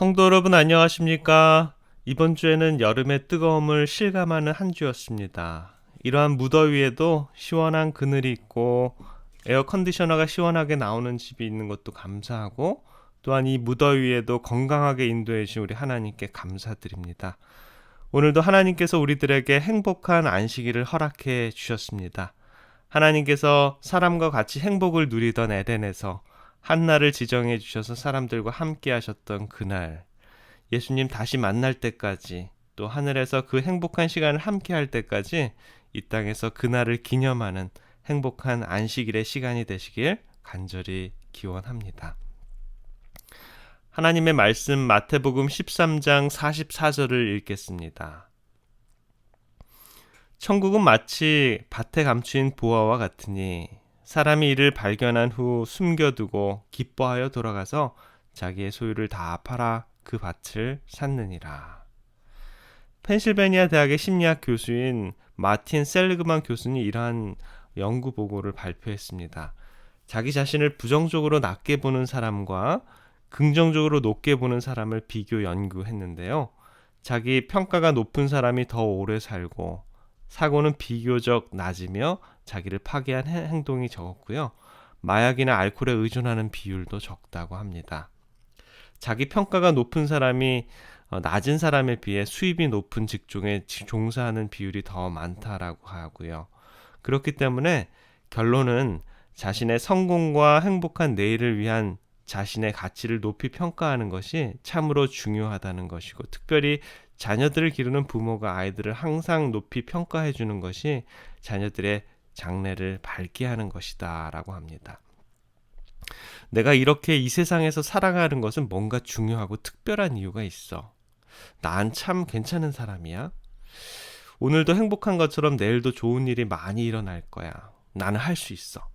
성도 여러분 안녕하십니까? 이번 주에는 여름의 뜨거움을 실감하는 한 주였습니다. 이러한 무더위에도 시원한 그늘이 있고 에어컨디셔너가 시원하게 나오는 집이 있는 것도 감사하고, 또한 이 무더위에도 건강하게 인도해 주신 우리 하나님께 감사드립니다. 오늘도 하나님께서 우리들에게 행복한 안식일을 허락해 주셨습니다. 하나님께서 사람과 같이 행복을 누리던 에덴에서 한날을 지정해 주셔서 사람들과 함께 하셨던 그날, 예수님 다시 만날 때까지, 또 하늘에서 그 행복한 시간을 함께 할 때까지 이 땅에서 그날을 기념하는 행복한 안식일의 시간이 되시길 간절히 기원합니다. 하나님의 말씀 마태복음 13장 44절을 읽겠습니다. 천국은 마치 밭에 감추인 보화와 같으니 사람이 이를 발견한 후 숨겨두고 기뻐하여 돌아가서 자기의 소유를 다 팔아 그 밭을 샀느니라. 펜실베니아 대학의 심리학 교수인 마틴 셀리그만 교수는 이러한 연구 보고를 발표했습니다. 자기 자신을 부정적으로 낮게 보는 사람과 긍정적으로 높게 보는 사람을 비교 연구했는데요. 자기 평가가 높은 사람이 더 오래 살고, 사고는 비교적 낮으며 자기를 파괴한 행동이 적었고요. 마약이나 알코올에 의존하는 비율도 적다고 합니다. 자기 평가가 높은 사람이 낮은 사람에 비해 수입이 높은 직종에 종사하는 비율이 더 많다라고 하고요. 그렇기 때문에 결론은 자신의 성공과 행복한 내일을 위한 자신의 가치를 높이 평가하는 것이 참으로 중요하다는 것이고, 특별히 자녀들을 기르는 부모가 아이들을 항상 높이 평가해 주는 것이 자녀들의 장래를 밝게 하는 것이다 라고 합니다. 내가 이렇게 이 세상에서 살아가는 것은 뭔가 중요하고 특별한 이유가 있어. 난 참 괜찮은 사람이야. 오늘도 행복한 것처럼 내일도 좋은 일이 많이 일어날 거야. 나는 할 수 있어.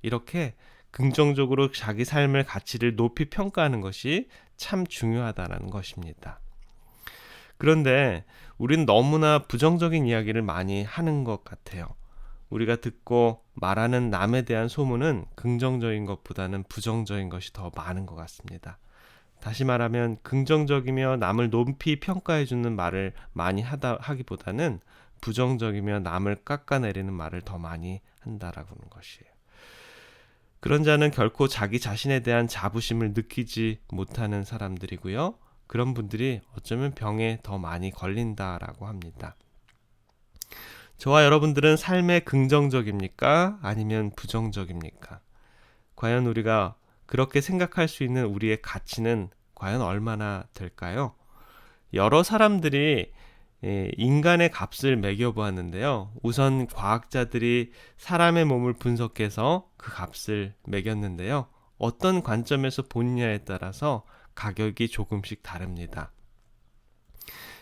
이렇게 긍정적으로 자기 삶의 가치를 높이 평가하는 것이 참 중요하다는 것입니다. 그런데 우린 너무나 부정적인 이야기를 많이 하는 것 같아요. 우리가 듣고 말하는 남에 대한 소문은 긍정적인 것보다는 부정적인 것이 더 많은 것 같습니다. 다시 말하면 긍정적이며 남을 높이 평가해주는 말을 많이 하기보다는 부정적이며 남을 깎아내리는 말을 더 많이 한다라는 것이에요. 그런 자는 결코 자기 자신에 대한 자부심을 느끼지 못하는 사람들이고요. 그런 분들이 어쩌면 병에 더 많이 걸린다라고 합니다. 저와 여러분들은 삶에 긍정적입니까? 아니면 부정적입니까? 과연 우리가 그렇게 생각할 수 있는 우리의 가치는 과연 얼마나 될까요? 여러 사람들이 인간의 값을 매겨보았는데요. 우선 과학자들이 사람의 몸을 분석해서 그 값을 매겼는데요. 어떤 관점에서 보느냐에 따라서 가격이 조금씩 다릅니다.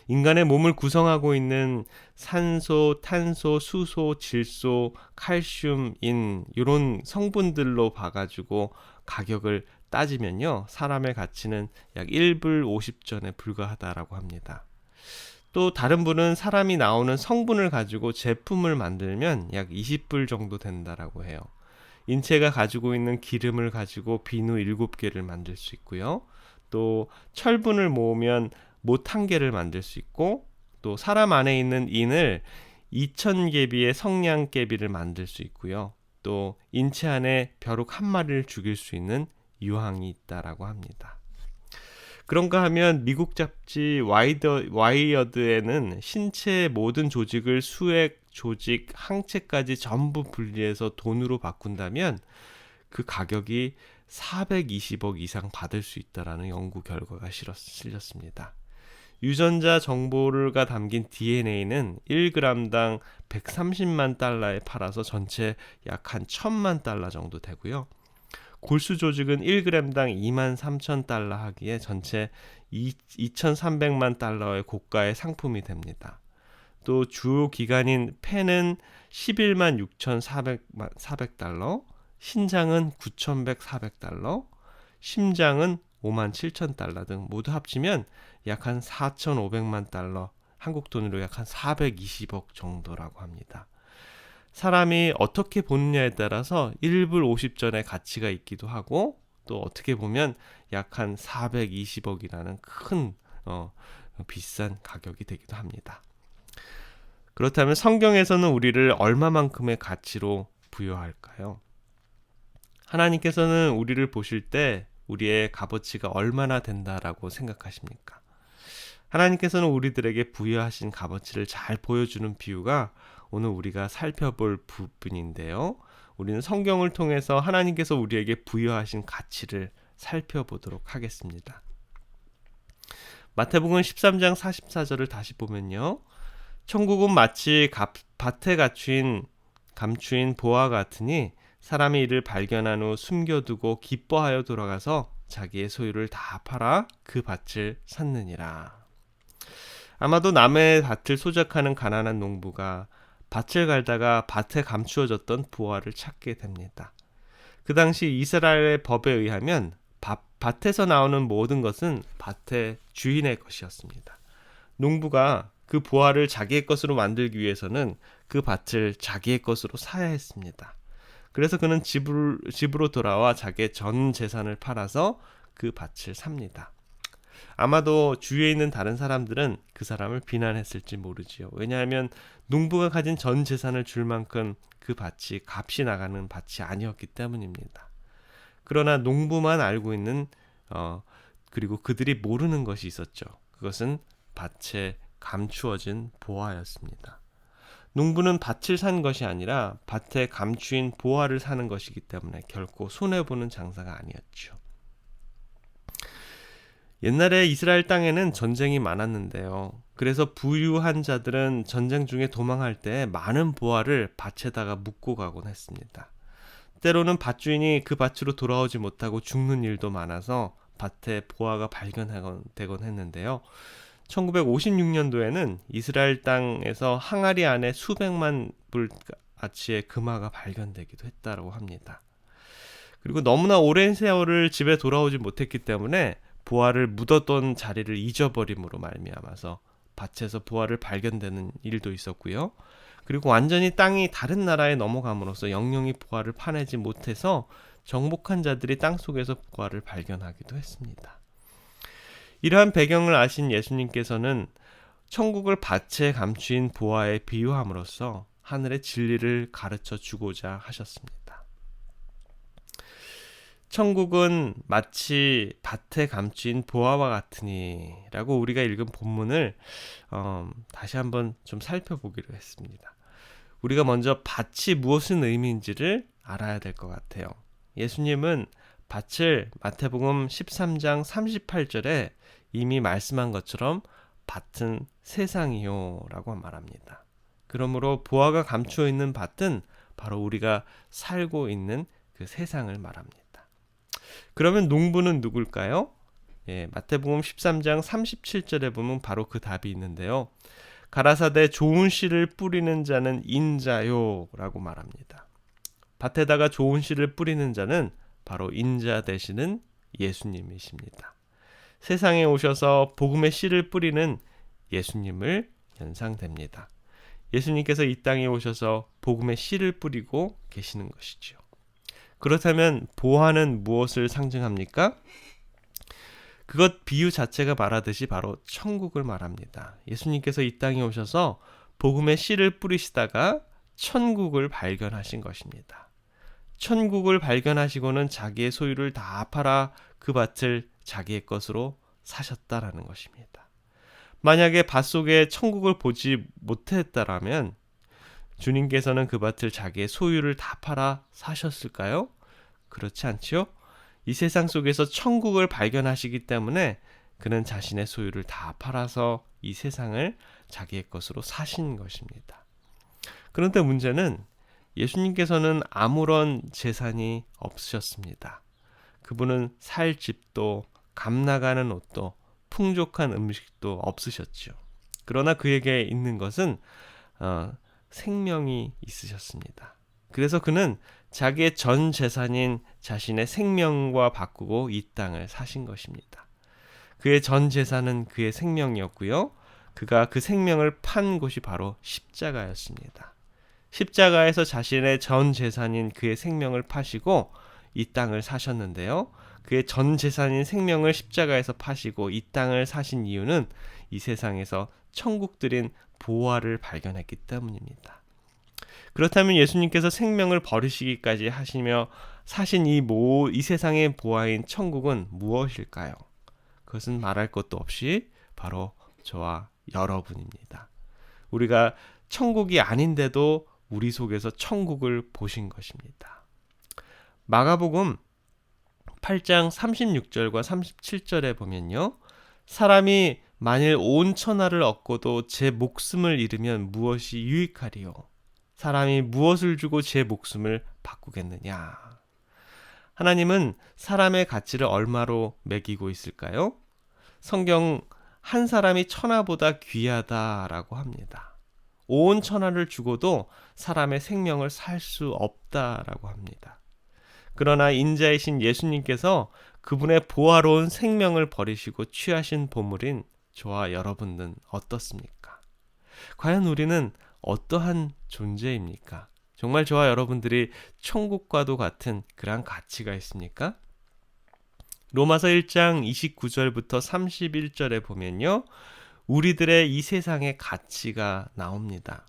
인간의 몸을 구성하고 있는 산소, 탄소, 수소, 질소, 칼슘, 인 이런 성분들로 봐가지고 가격을 따지면요, 사람의 가치는 약 1불 50전에 불과하다라고 합니다. 또 다른 분은 사람이 나오는 성분을 가지고 제품을 만들면 약 20불 정도 된다라고 해요. 인체가 가지고 있는 기름을 가지고 비누 7개를 만들 수 있고요. 또 철분을 모으면 못 1개를 만들 수 있고, 또 사람 안에 있는 인을 2000개비의 성냥개비를 만들 수 있고요. 또 인체 안에 벼룩 1마리를 죽일 수 있는 유황이 있다라고 합니다. 그런가 하면 미국 잡지 와이어드에는 신체의 모든 조직을 수액, 조직, 항체까지 전부 분리해서 돈으로 바꾼다면 그 가격이 420억 이상 받을 수 있다라는 연구 결과가 실렸습니다. 유전자 정보가 담긴 DNA는 1g당 130만 달러에 팔아서 전체 약 한 1000만 달러 정도 되고요. 골수 조직은 1g당 2만 3천 달러 하기에 전체 2300만 달러의 고가의 상품이 됩니다. 또 주요 기관인 폐는 11만 6,400달러, 신장은 9,100, 심장은 5만 7천 달러 등 모두 합치면 약 한 4,500만 달러, 한국 돈으로 약 한 420억 정도라고 합니다. 사람이 어떻게 보느냐에 따라서 1불 50전의 가치가 있기도 하고, 또 어떻게 보면 약 한 420억이라는 큰 비싼 가격이 되기도 합니다. 그렇다면 성경에서는 우리를 얼마만큼의 가치로 부여할까요? 하나님께서는 우리를 보실 때 우리의 값어치가 얼마나 된다라고 생각하십니까? 하나님께서는 우리들에게 부여하신 값어치를 잘 보여주는 비유가 오늘 우리가 살펴볼 부분인데요. 우리는 성경을 통해서 하나님께서 우리에게 부여하신 가치를 살펴보도록 하겠습니다. 마태복음 13장 44절을 다시 보면요. 천국은 마치 밭에 감추인 보화 같으니 사람이 이를 발견한 후 숨겨두고 기뻐하여 돌아가서 자기의 소유를 다 팔아 그 밭을 샀느니라. 아마도 남의 밭을 소작하는 가난한 농부가 밭을 갈다가 밭에 감추어졌던 보화를 찾게 됩니다. 그 당시 이스라엘의 법에 의하면 밭에서 나오는 모든 것은 밭의 주인의 것이었습니다. 농부가 그 보화를 자기의 것으로 만들기 위해서는 그 밭을 자기의 것으로 사야 했습니다. 그래서 그는 집으로 돌아와 자기의 전 재산을 팔아서 그 밭을 삽니다. 아마도 주위에 있는 다른 사람들은 그 사람을 비난했을지 모르지요. 왜냐하면 농부가 가진 전 재산을 줄 만큼 그 밭이 값이 나가는 밭이 아니었기 때문입니다. 그러나 농부만 알고 있는 그리고 그들이 모르는 것이 있었죠. 그것은 밭에 감추어진 보화였습니다. 농부는 밭을 산 것이 아니라 밭에 감추인 보화를 사는 것이기 때문에 결코 손해보는 장사가 아니었죠. 옛날에 이스라엘 땅에는 전쟁이 많았는데요. 그래서 부유한 자들은 전쟁 중에 도망할 때 많은 보화를 밭에다가 묻고 가곤 했습니다. 때로는 밭주인이 그 밭으로 돌아오지 못하고 죽는 일도 많아서 밭에 보화가 발견되곤 했는데요. 1956년도에는 이스라엘 땅에서 항아리 안에 수백만 불 가치의 금화가 발견되기도 했다고 합니다. 그리고 너무나 오랜 세월을 집에 돌아오지 못했기 때문에 보화를 묻었던 자리를 잊어버림으로 말미암아서 밭에서 보화를 발견되는 일도 있었고요. 그리고 완전히 땅이 다른 나라에 넘어감으로써 영영이 보화를 파내지 못해서 정복한 자들이 땅속에서 보화를 발견하기도 했습니다. 이러한 배경을 아신 예수님께서는 천국을 밭에 감추인 보화에 비유함으로써 하늘의 진리를 가르쳐 주고자 하셨습니다. 천국은 마치 밭에 감추인 보화와 같으니 라고 우리가 읽은 본문을 다시 한번 좀 살펴보기로 했습니다. 우리가 먼저 밭이 무엇의 의미인지를 알아야 될 것 같아요. 예수님은 밭을 마태복음 13장 38절에 이미 말씀한 것처럼 밭은 세상이요 라고 말합니다. 그러므로 보화가 감추어 있는 밭은 바로 우리가 살고 있는 그 세상을 말합니다. 그러면 농부는 누굴까요? 마태복음 13장 37절에 보면 바로 그 답이 있는데요. 가라사대 좋은 씨를 뿌리는 자는 인자요 라고 말합니다. 밭에다가 좋은 씨를 뿌리는 자는 바로 인자 되시는 예수님이십니다. 세상에 오셔서 복음의 씨를 뿌리는 예수님을 연상됩니다. 예수님께서 이 땅에 오셔서 복음의 씨를 뿌리고 계시는 것이죠. 그렇다면 보화는 무엇을 상징합니까? 그것 비유 자체가 말하듯이 바로 천국을 말합니다. 예수님께서 이 땅에 오셔서 복음의 씨를 뿌리시다가 천국을 발견하신 것입니다. 천국을 발견하시고는 자기의 소유를 다 팔아 그 밭을 자기의 것으로 사셨다라는 것입니다. 만약에 밭 속에 천국을 보지 못했다라면 주님께서는 그 밭을 자기의 소유를 다 팔아 사셨을까요? 그렇지 않지요? 이 세상 속에서 천국을 발견하시기 때문에 그는 자신의 소유를 다 팔아서 이 세상을 자기의 것으로 사신 것입니다. 그런데 문제는 예수님께서는 아무런 재산이 없으셨습니다. 그분은 살 집도 값 나가는 옷도 풍족한 음식도 없으셨죠. 그러나 그에게 있는 것은 생명이 있으셨습니다. 그래서 그는 자기의 전 재산인 자신의 생명과 바꾸고 이 땅을 사신 것입니다. 그의 전 재산은 그의 생명이었고요. 그가 그 생명을 판 곳이 바로 십자가였습니다. 십자가에서 자신의 전 재산인 그의 생명을 파시고 이 땅을 사셨는데요. 그의 전 재산인 생명을 십자가에서 파시고 이 땅을 사신 이유는 이 세상에서 천국들인 보화를 발견했기 때문입니다. 그렇다면 예수님께서 생명을 버리시기까지 하시며 사신 이 세상의 보화인 천국은 무엇일까요? 그것은 말할 것도 없이 바로 저와 여러분입니다. 우리가 천국이 아닌데도 우리 속에서 천국을 보신 것입니다. 마가복음 8장 36절과 37절에 보면요. 사람이 만일 온 천하를 얻고도 제 목숨을 잃으면 무엇이 유익하리요? 사람이 무엇을 주고 제 목숨을 바꾸겠느냐? 하나님은 사람의 가치를 얼마로 매기고 있을까요? 성경 한 사람이 천하보다 귀하다라고 합니다. 온 천하를 주고도 사람의 생명을 살 수 없다라고 합니다. 그러나 인자이신 예수님께서 그분의 보화로운 생명을 버리시고 취하신 보물인 저와 여러분은 어떻습니까? 과연 우리는 어떠한 존재입니까? 정말 저와 여러분들이 천국과도 같은 그러한 가치가 있습니까? 로마서 1장 29절부터 31절에 보면요. 우리들의 이 세상의 가치가 나옵니다.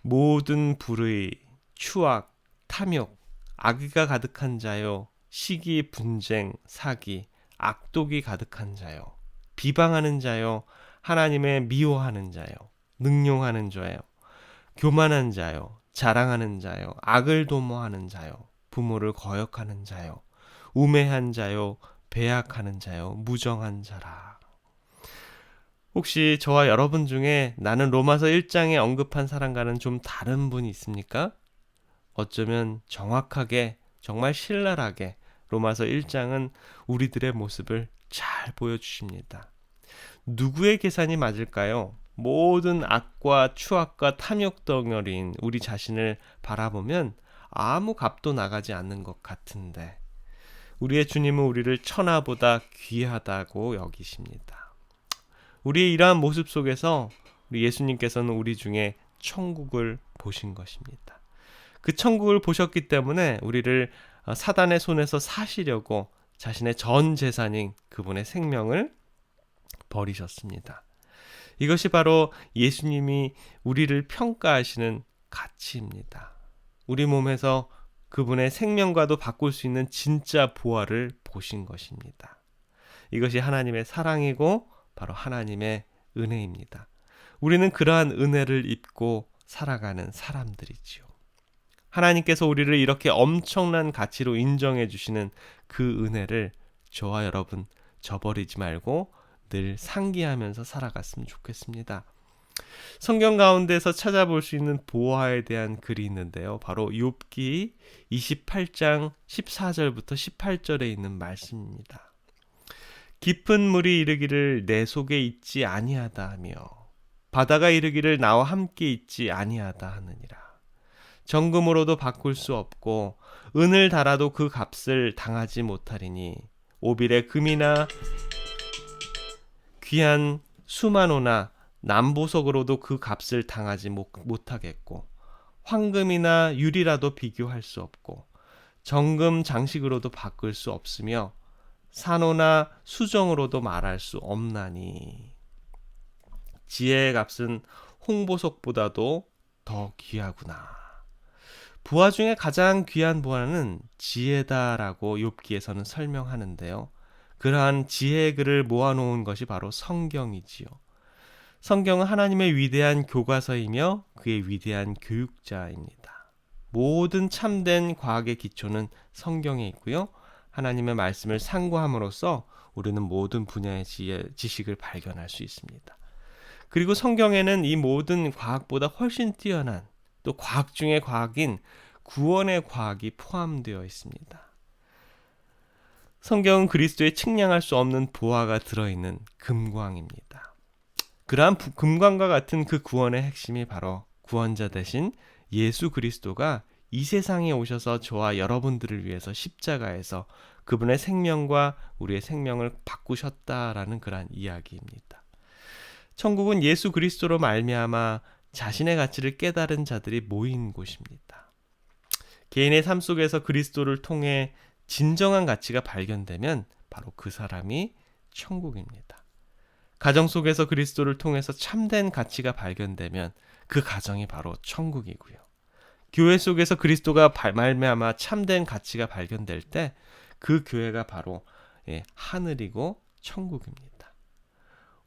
모든 불의, 추악, 탐욕, 악의가 가득한 자요, 시기, 분쟁, 사기, 악독이 가득한 자요, 비방하는 자요, 하나님의 미워하는 자요, 능욕하는 자요, 교만한 자요, 자랑하는 자요, 악을 도모하는 자요, 부모를 거역하는 자요, 우매한 자요, 배약하는 자요, 무정한 자라. 혹시 저와 여러분 중에 나는 로마서 1장에 언급한 사람과는 좀 다른 분이 있습니까? 어쩌면 정확하게, 정말 신랄하게 로마서 1장은 우리들의 모습을 잘 보여주십니다. 누구의 계산이 맞을까요? 모든 악과 추악과 탐욕 덩어리인 우리 자신을 바라보면 아무 값도 나가지 않는 것 같은데 우리의 주님은 우리를 천하보다 귀하다고 여기십니다. 우리의 이러한 모습 속에서 우리 예수님께서는 우리 중에 천국을 보신 것입니다. 그 천국을 보셨기 때문에 우리를 사단의 손에서 사시려고 자신의 전 재산인 그분의 생명을 버리셨습니다. 이것이 바로 예수님이 우리를 평가하시는 가치입니다. 우리 몸에서 그분의 생명과도 바꿀 수 있는 진짜 보화를 보신 것입니다. 이것이 하나님의 사랑이고 바로 하나님의 은혜입니다. 우리는 그러한 은혜를 입고 살아가는 사람들이지요. 하나님께서 우리를 이렇게 엄청난 가치로 인정해 주시는 그 은혜를 저와 여러분 저버리지 말고 늘 상기하면서 살아갔으면 좋겠습니다. 성경 가운데서 찾아볼 수 있는 보화에 대한 글이 있는데요. 바로 욥기 28장 14절부터 18절에 있는 말씀입니다. 깊은 물이 이르기를 내 속에 있지 아니하다 하며 바다가 이르기를 나와 함께 있지 아니하다 하느니라. 정금으로도 바꿀 수 없고 은을 달아도 그 값을 당하지 못하리니 오빌의 금이나 귀한 수만호나 남보석으로도 그 값을 당하지 못하겠고 황금이나 유리라도 비교할 수 없고 정금 장식으로도 바꿀 수 없으며 산호나 수정으로도 말할 수 없나니 지혜의 값은 홍보석보다도 더 귀하구나. 부하 중에 가장 귀한 부하는 지혜다라고 욥기에서는 설명하는데요. 그러한 지혜의 글을 모아놓은 것이 바로 성경이지요. 성경은 하나님의 위대한 교과서이며 그의 위대한 교육자입니다. 모든 참된 과학의 기초는 성경에 있고요. 하나님의 말씀을 상고함으로써 우리는 모든 분야의 지식을 발견할 수 있습니다. 그리고 성경에는 이 모든 과학보다 훨씬 뛰어난 또 과학 중의 과학인 구원의 과학이 포함되어 있습니다. 성경은 그리스도의 측량할 수 없는 보화가 들어있는 금광입니다. 그러한 금광과 같은 그 구원의 핵심이 바로 구원자 되신 예수 그리스도가 이 세상에 오셔서 저와 여러분들을 위해서 십자가에서 그분의 생명과 우리의 생명을 바꾸셨다라는 그러한 이야기입니다. 천국은 예수 그리스도로 말미암아 자신의 가치를 깨달은 자들이 모인 곳입니다. 개인의 삶 속에서 그리스도를 통해 진정한 가치가 발견되면 바로 그 사람이 천국입니다. 가정 속에서 그리스도를 통해서 참된 가치가 발견되면 그 가정이 바로 천국이고요. 교회 속에서 그리스도가 말미암아 참된 가치가 발견될 때 그 교회가 바로 하늘이고 천국입니다.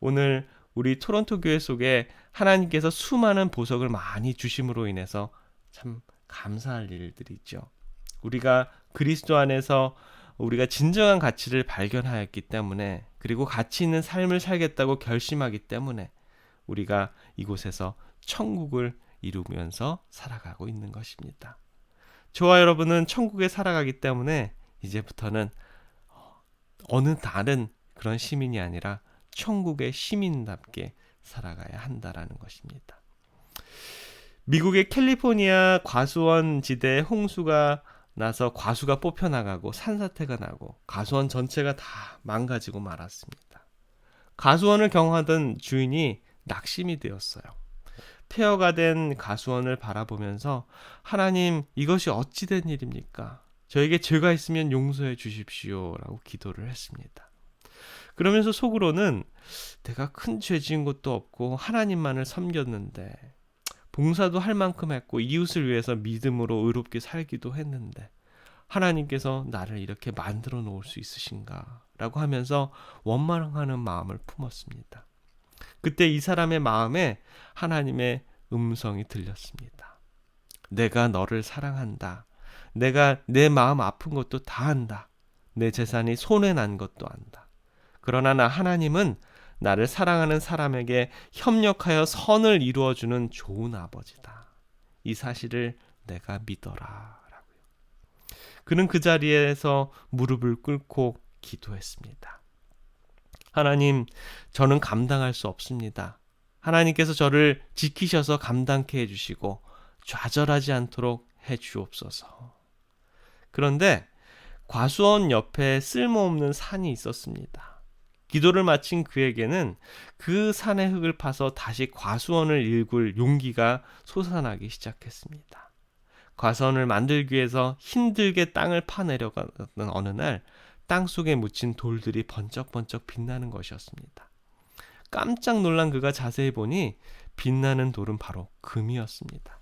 오늘 우리 토론토 교회 속에 하나님께서 수많은 보석을 많이 주심으로 인해서 참 감사할 일들이 있죠. 우리가 그리스도 안에서 우리가 진정한 가치를 발견하였기 때문에, 그리고 가치 있는 삶을 살겠다고 결심하기 때문에 우리가 이곳에서 천국을 이루면서 살아가고 있는 것입니다. 저와 여러분은 천국에 살아가기 때문에 이제부터는 어느 다른 그런 시민이 아니라 천국의 시민답게 살아가야 한다라는 것입니다. 미국의 캘리포니아 과수원 지대에 홍수가 나서 과수가 뽑혀나가고 산사태가 나고 과수원 전체가 다 망가지고 말았습니다. 과수원을 경영하던 주인이 낙심이 되었어요. 폐허가 된 과수원을 바라보면서 하나님, 이것이 어찌 된 일입니까? 저에게 죄가 있으면 용서해 주십시오 라고 기도를 했습니다. 그러면서 속으로는 내가 큰 죄 지은 것도 없고 하나님만을 섬겼는데, 봉사도 할 만큼 했고 이웃을 위해서 믿음으로 의롭게 살기도 했는데 하나님께서 나를 이렇게 만들어 놓을 수 있으신가 라고 하면서 원망하는 마음을 품었습니다. 그때 이 사람의 마음에 하나님의 음성이 들렸습니다. 내가 너를 사랑한다. 내가 내 마음 아픈 것도 다 안다. 내 재산이 손해 난 것도 안다. 그러나 하나님은 나를 사랑하는 사람에게 협력하여 선을 이루어주는 좋은 아버지다. 이 사실을 내가 믿어라. 라고요. 그는 그 자리에서 무릎을 꿇고 기도했습니다. 하나님, 저는 감당할 수 없습니다. 하나님께서 저를 지키셔서 감당케 해주시고 좌절하지 않도록 해주옵소서. 그런데 과수원 옆에 쓸모없는 산이 있었습니다. 기도를 마친 그에게는 그 산의 흙을 파서 다시 과수원을 일굴 용기가 솟아나기 시작했습니다. 과수원을 만들기 위해서 힘들게 땅을 파내려가는 어느 날 땅속에 묻힌 돌들이 번쩍번쩍 빛나는 것이었습니다. 깜짝 놀란 그가 자세히 보니 빛나는 돌은 바로 금이었습니다.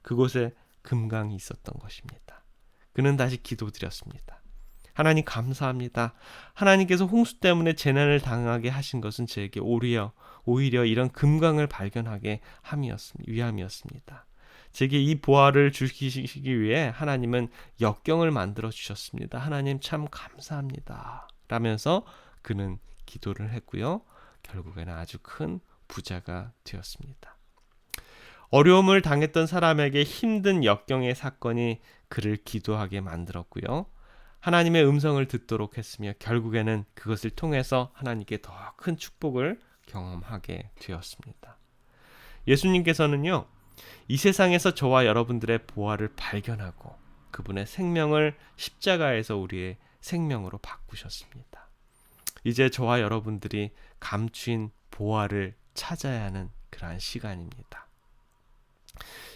그곳에 금강이 있었던 것입니다. 그는 다시 기도드렸습니다. 하나님 감사합니다. 하나님께서 홍수 때문에 재난을 당하게 하신 것은 제게 오히려 이런 금강을 발견하게 위함이었습니다. 제게 이 보화를 주시기 위해 하나님은 역경을 만들어 주셨습니다. 하나님 참 감사합니다. 라면서 그는 기도를 했고요. 결국에는 아주 큰 부자가 되었습니다. 어려움을 당했던 사람에게 힘든 역경의 사건이 그를 기도하게 만들었고요. 하나님의 음성을 듣도록 했으며 결국에는 그것을 통해서 하나님께 더 큰 축복을 경험하게 되었습니다. 예수님께서는요, 이 세상에서 저와 여러분들의 보화를 발견하고 그분의 생명을 십자가에서 우리의 생명으로 바꾸셨습니다. 이제 저와 여러분들이 감추인 보화를 찾아야 하는 그러한 시간입니다.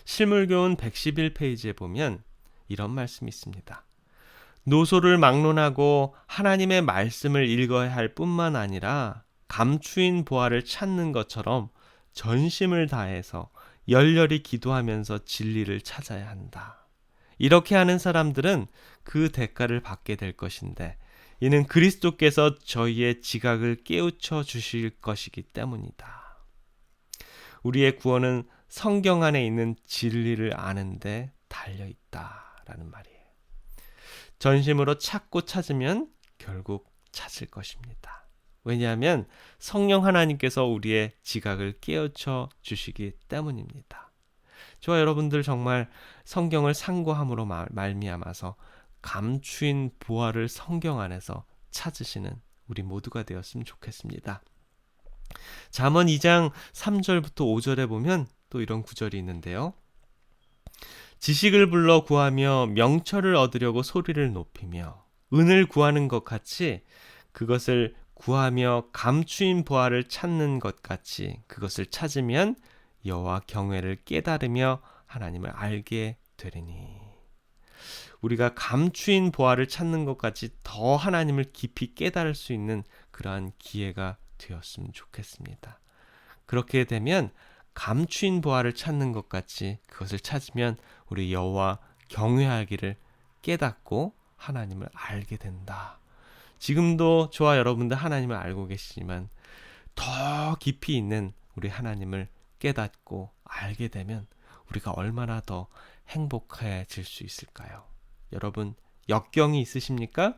실물교훈 111페이지에 보면 이런 말씀이 있습니다. 노소를 막론하고 하나님의 말씀을 읽어야 할 뿐만 아니라 감추인 보화를 찾는 것처럼 전심을 다해서 열렬히 기도하면서 진리를 찾아야 한다. 이렇게 하는 사람들은 그 대가를 받게 될 것인데 이는 그리스도께서 저희의 지각을 깨우쳐 주실 것이기 때문이다. 우리의 구원은 성경 안에 있는 진리를 아는 데 달려 있다라는 말이에요. 전심으로 찾고 찾으면 결국 찾을 것입니다. 왜냐하면 성령 하나님께서 우리의 지각을 깨우쳐 주시기 때문입니다. 저와 여러분들 정말 성경을 상고함으로 말미암아서 감추인 보화를 성경 안에서 찾으시는 우리 모두가 되었으면 좋겠습니다. 잠언 2장 3절부터 5절에 보면 또 이런 구절이 있는데요. 지식을 불러 구하며 명철을 얻으려고 소리를 높이며 은을 구하는 것 같이 그것을 구하며 감추인 보화를 찾는 것 같이 그것을 찾으면 여호와 경외를 깨달으며 하나님을 알게 되리니. 우리가 감추인 보화를 찾는 것까지 더 하나님을 깊이 깨달을 수 있는 그러한 기회가 되었으면 좋겠습니다. 그렇게 되면 감추인 보화를 찾는 것 같이 그것을 찾으면 우리 여호와 경외하기를 깨닫고 하나님을 알게 된다. 지금도 저와 여러분들 하나님을 알고 계시지만 더 깊이 있는 우리 하나님을 깨닫고 알게 되면 우리가 얼마나 더 행복해질 수 있을까요? 여러분, 역경이 있으십니까?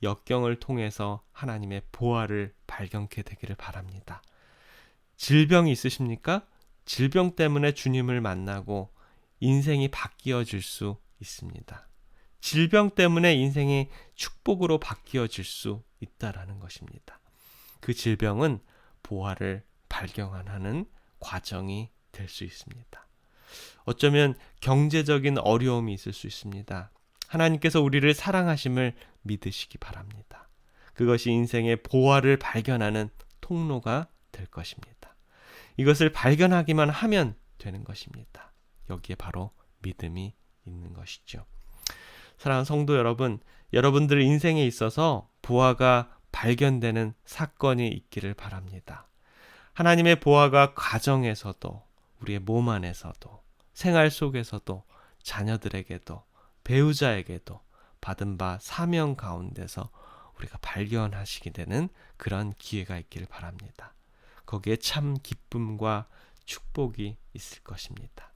역경을 통해서 하나님의 보화를 발견케 되기를 바랍니다. 질병이 있으십니까? 질병 때문에 주님을 만나고 인생이 바뀌어질 수 있습니다. 질병 때문에 인생이 축복으로 바뀌어질 수 있다라는 것입니다. 그 질병은 보화를 발견하는 과정이 될 수 있습니다. 어쩌면 경제적인 어려움이 있을 수 있습니다. 하나님께서 우리를 사랑하심을 믿으시기 바랍니다. 그것이 인생의 보화를 발견하는 통로가 될 것입니다. 이것을 발견하기만 하면 되는 것입니다. 여기에 바로 믿음이 있는 것이죠. 사랑하는 성도 여러분, 여러분들 인생에 있어서 보화가 발견되는 사건이 있기를 바랍니다. 하나님의 보화가 가정에서도, 우리의 몸 안에서도, 생활 속에서도, 자녀들에게도, 배우자에게도 받은 바 사명 가운데서 우리가 발견하시게 되는 그런 기회가 있기를 바랍니다. 거기에 참 기쁨과 축복이 있을 것입니다.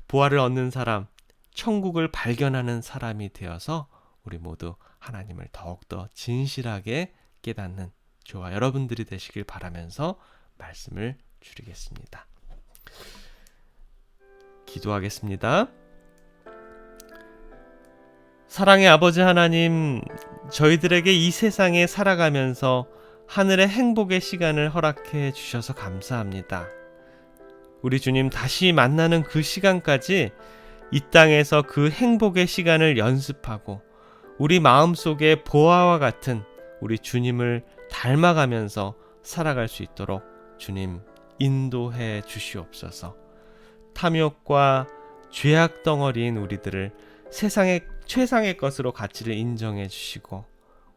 보화를 얻는 사람, 천국을 발견하는 사람이 되어서 우리 모두 하나님을 더욱더 진실하게 깨닫는 저와 여러분들이 되시길 바라면서 말씀을 줄이겠습니다. 기도하겠습니다. 사랑의 아버지 하나님, 저희들에게 이 세상에 살아가면서 하늘의 행복의 시간을 허락해 주셔서 감사합니다. 우리 주님 다시 만나는 그 시간까지 이 땅에서 그 행복의 시간을 연습하고 우리 마음속에 보화와 같은 우리 주님을 닮아가면서 살아갈 수 있도록 주님 인도해 주시옵소서. 탐욕과 죄악 덩어리인 우리들을 세상의 최상의 것으로 가치를 인정해 주시고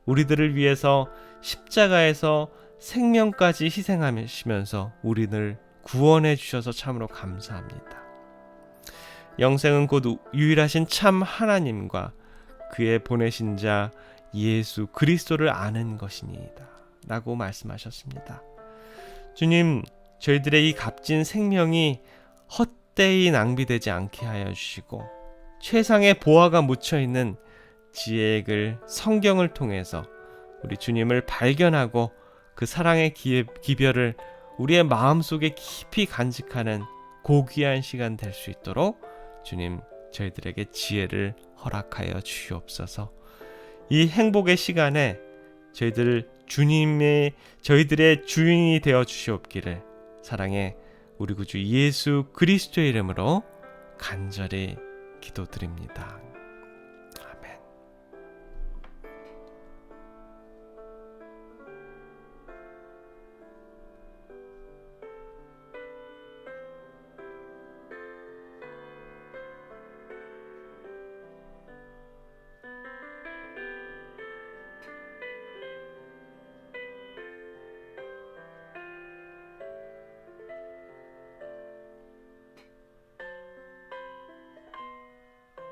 우리들을 위해서 십자가에서 생명까지 희생하시면서 우리를 구원해 주셔서 참으로 감사합니다. 영생은 곧 유일하신 참 하나님과 그의 보내신 자 예수 그리스도를 아는 것이니이다 라고 말씀하셨습니다. 주님, 저희들의 이 값진 생명이 헛되이 낭비되지 않게 하여 주시고 최상의 보화가 묻혀있는 지혜의 글 성경을 통해서 우리 주님을 발견하고 그 사랑의 기별을 우리의 마음속에 깊이 간직하는 고귀한 시간 될 수 있도록 주님 저희들에게 지혜를 허락하여 주시옵소서. 이 행복의 시간에 저희들의 주인이 되어 주시옵기를 사랑의 우리 구주 예수 그리스도의 이름으로 간절히 기도드립니다.